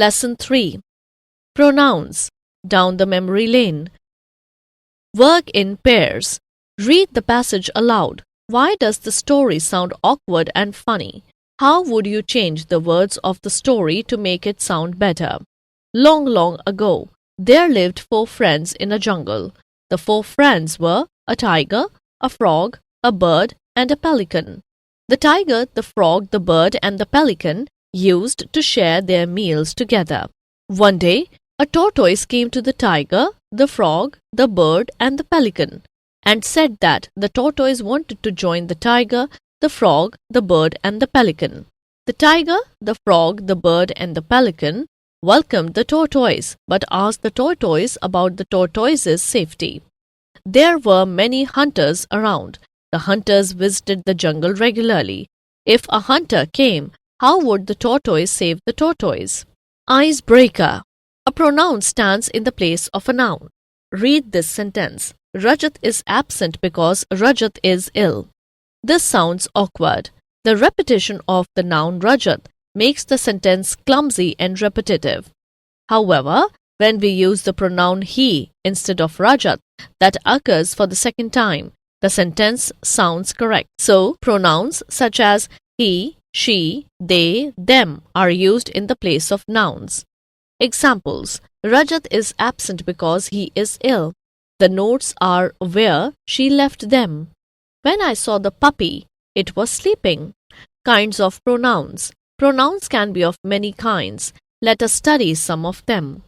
Lesson 3. Pronouns. Down the memory lane. Work in pairs. Read the passage aloud. Why does the story sound awkward and funny? How would you change the words of the story to make it sound better? Long, long ago, there lived 4 friends in a jungle. The 4 friends were a tiger, a frog, a bird, and a pelican. The tiger, the frog, the bird, and the pelican used to share their meals together. One day, a tortoise came to the tiger, the frog, the bird, and the pelican, and said that the tortoise wanted to join the tiger, the frog, the bird, and the pelican. The tiger, the frog, the bird, and the pelican welcomed the tortoise, but asked the tortoise about the tortoise's safety. There were many hunters around. The hunters visited the jungle regularly. If a hunter came, how would the tortoise save the tortoise? Icebreaker. A pronoun stands in the place of a noun. Read this sentence. Rajat is absent because Rajat is ill. This sounds awkward. The repetition of the noun Rajat makes the sentence clumsy and repetitive. However, when we use the pronoun he instead of Rajat, that occurs for the second time, the sentence sounds correct. So, pronouns such as he, she, they, them are used in the place of nouns. Examples. Rajat is absent because he is ill. The notes are where she left them. When I saw the puppy, it was sleeping. Kinds of pronouns. Pronouns can be of many kinds. Let us study some of them.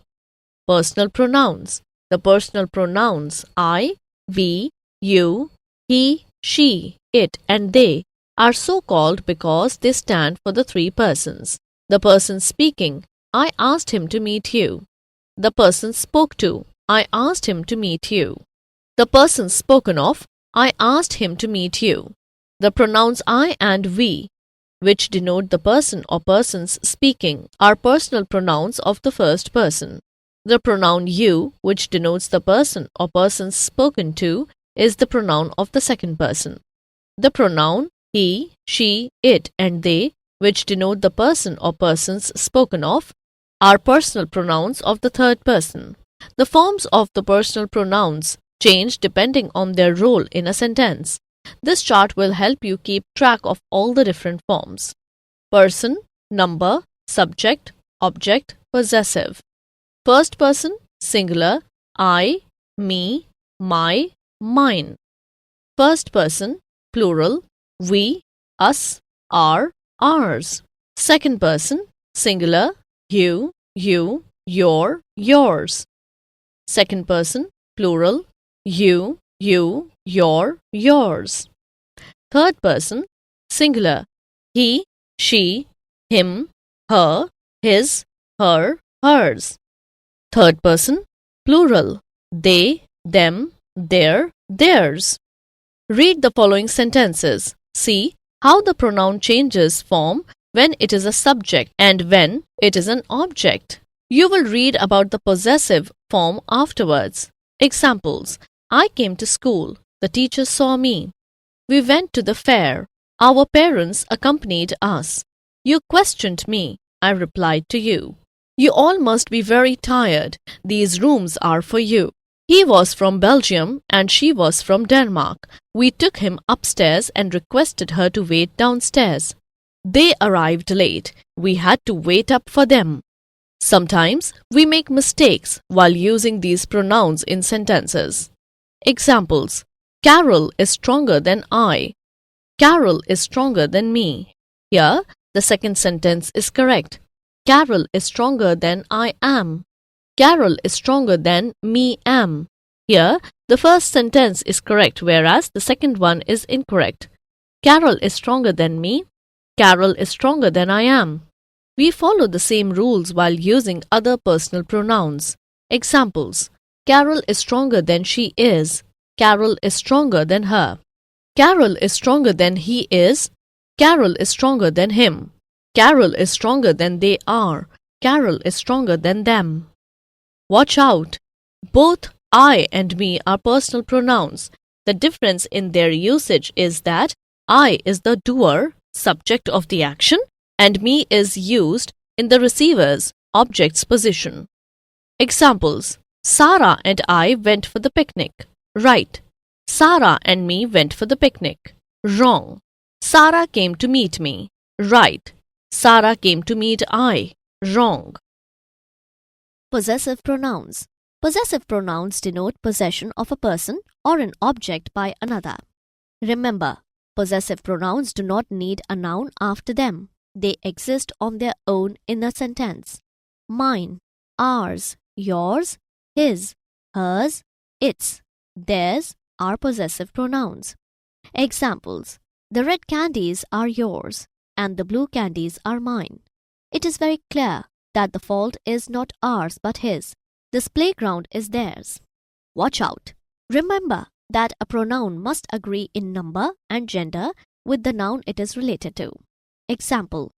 Personal pronouns. The personal pronouns I, we, you, he, she, it, and they are so called because they stand for the 3 persons. The person speaking, I asked him to meet you. The person spoke to, I asked him to meet you. The person spoken of, I asked him to meet you. The pronouns I and we, which denote the person or persons speaking, are personal pronouns of the first person. The pronoun you, which denotes the person or persons spoken to, is the pronoun of the second person. The pronoun he, she, it, and they, which denote the person or persons spoken of, are personal pronouns of the third person. The forms of the personal pronouns change depending on their role in a sentence. This chart will help you keep track of all the different forms. Person, number, subject, object, possessive. First person, singular, I, me, my, mine. First person, plural, we, us, our, ours. Second person, singular, you, your, yours. Second person, plural, you, your, yours. Third person, singular, he, she, him, her, his, her, hers. Third person, plural, they, them, their, theirs. Read the following sentences. See how the pronoun changes form when it is a subject and when it is an object. You will read about the possessive form afterwards. Examples. I came to school. The teacher saw me. We went to the fair. Our parents accompanied us. You questioned me. I replied to you. You all must be very tired. These rooms are for you. He was from Belgium and she was from Denmark. We took him upstairs and requested her to wait downstairs. They arrived late. We had to wait up for them. Sometimes we make mistakes while using these pronouns in sentences. Examples. Carol is stronger than I. Carol is stronger than me. Here, the second sentence is correct. Carol is stronger than I am. Carol is stronger than me am. Here, the first sentence is correct, whereas the second one is incorrect. Carol is stronger than me. Carol is stronger than I am. We follow the same rules while using other personal pronouns. Examples. Carol is stronger than she is. Carol is stronger than her. Carol is stronger than he is. Carol is stronger than him. Carol is stronger than they are. Carol is stronger than them. Watch out! Both I and me are personal pronouns. The difference in their usage is that I is the doer, subject of the action, and me is used in the receiver's, object's position. Examples: Sarah and I went for the picnic. Right. Sarah and me went for the picnic. Wrong. Sarah came to meet me. Right. Sarah came to meet I. Wrong. Possessive pronouns. Possessive pronouns denote possession of a person or an object by another. Remember, possessive pronouns do not need a noun after them. They exist on their own in a sentence. Mine, ours, yours, his, hers, its, theirs are possessive pronouns. Examples: the red candies are yours and the blue candies are mine. It is very clear that the fault is not ours but his. This playground is theirs. Watch out. Remember that a pronoun must agree in number and gender with the noun it is related to. Example: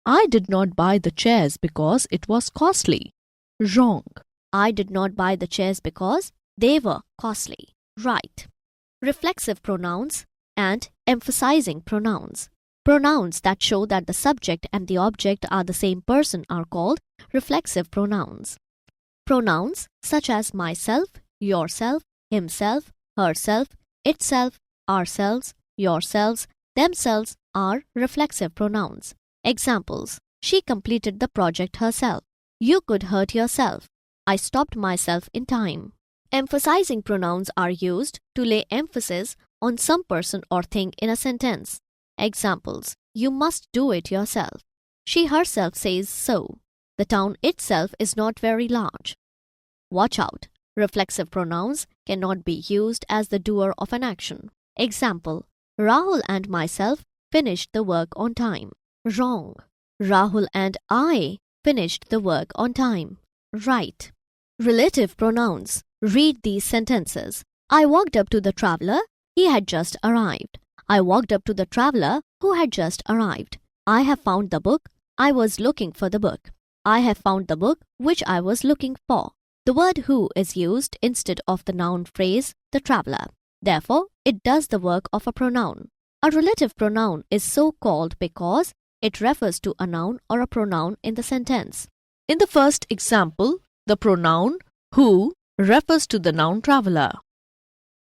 I did not buy the chairs because it was costly. Wrong. I did not buy the chairs because they were costly. Right. Reflexive pronouns and emphasizing pronouns. Pronouns that show that the subject and the object are the same person are called reflexive pronouns. Pronouns such as myself, yourself, himself, herself, itself, ourselves, yourselves, themselves are reflexive pronouns. Examples: she completed the project herself. You could hurt yourself. I stopped myself in time. Emphasizing pronouns are used to lay emphasis on some person or thing in a sentence. Examples: you must do it yourself. She herself says so. The town itself is not very large. Watch out. Reflexive pronouns cannot be used as the doer of an action. Example: Rahul and myself finished the work on time. Wrong. Rahul and I finished the work on time. Right. Relative pronouns. Read these sentences. I walked up to the traveler. He had just arrived. I walked up to the traveler who had just arrived. I have found the book. I was looking for the book. I have found the book which I was looking for. The word who is used instead of the noun phrase the traveler. Therefore, it does the work of a pronoun. A relative pronoun is so called because it refers to a noun or a pronoun in the sentence. In the first example, the pronoun who refers to the noun traveler.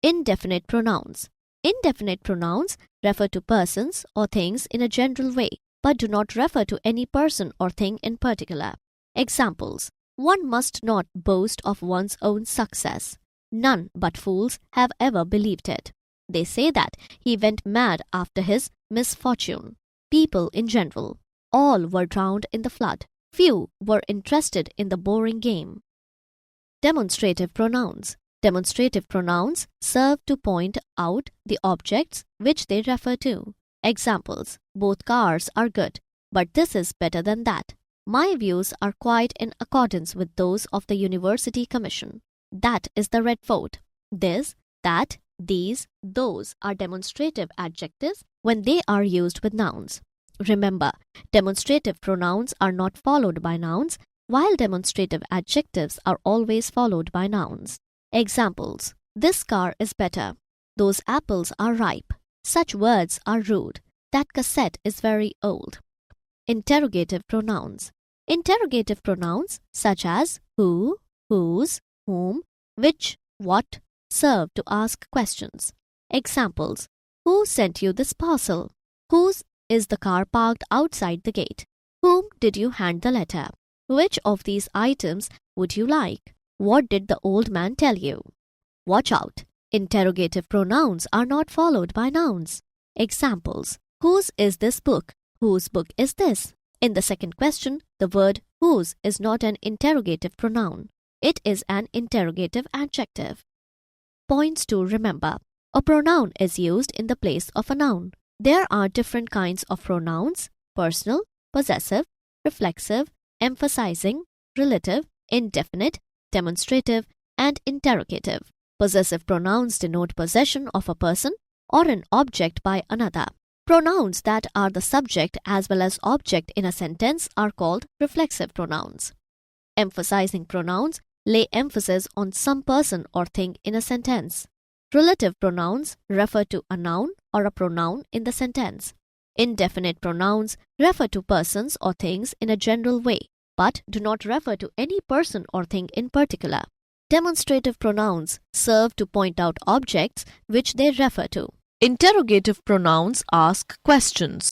Indefinite pronouns. Indefinite pronouns refer to persons or things in a general way, but do not refer to any person or thing in particular. Examples: one must not boast of one's own success. None but fools have ever believed it. They say that he went mad after his misfortune. People in general. All were drowned in the flood. Few were interested in the boring game. Demonstrative pronouns. Demonstrative pronouns serve to point out the objects which they refer to. Examples: both cars are good, but this is better than that. My views are quite in accordance with those of the University Commission. That is the red fort. This, that, these, those are demonstrative adjectives when they are used with nouns. Remember, demonstrative pronouns are not followed by nouns, while demonstrative adjectives are always followed by nouns. Examples: this car is better. Those apples are ripe. Such words are rude. That cassette is very old. Interrogative pronouns. Interrogative pronouns such as who, whose, whom, which, what serve to ask questions. Examples: who sent you this parcel? Whose is the car parked outside the gate? Whom did you hand the letter? Which of these items would you like? What did the old man tell you? Watch out. Interrogative pronouns are not followed by nouns. Examples: whose is this book? Whose book is this? In the second question, the word whose is not an interrogative pronoun. It is an interrogative adjective. Points to remember. A pronoun is used in the place of a noun. There are different kinds of pronouns: personal, possessive, reflexive, emphasizing, relative, indefinite, demonstrative, and interrogative. Possessive pronouns denote possession of a person or an object by another. Pronouns that are the subject as well as object in a sentence are called reflexive pronouns. Emphasizing pronouns lay emphasis on some person or thing in a sentence. Relative pronouns refer to a noun or a pronoun in the sentence. Indefinite pronouns refer to persons or things in a general way, but do not refer to any person or thing in particular. Demonstrative pronouns serve to point out objects which they refer to. Interrogative pronouns ask questions.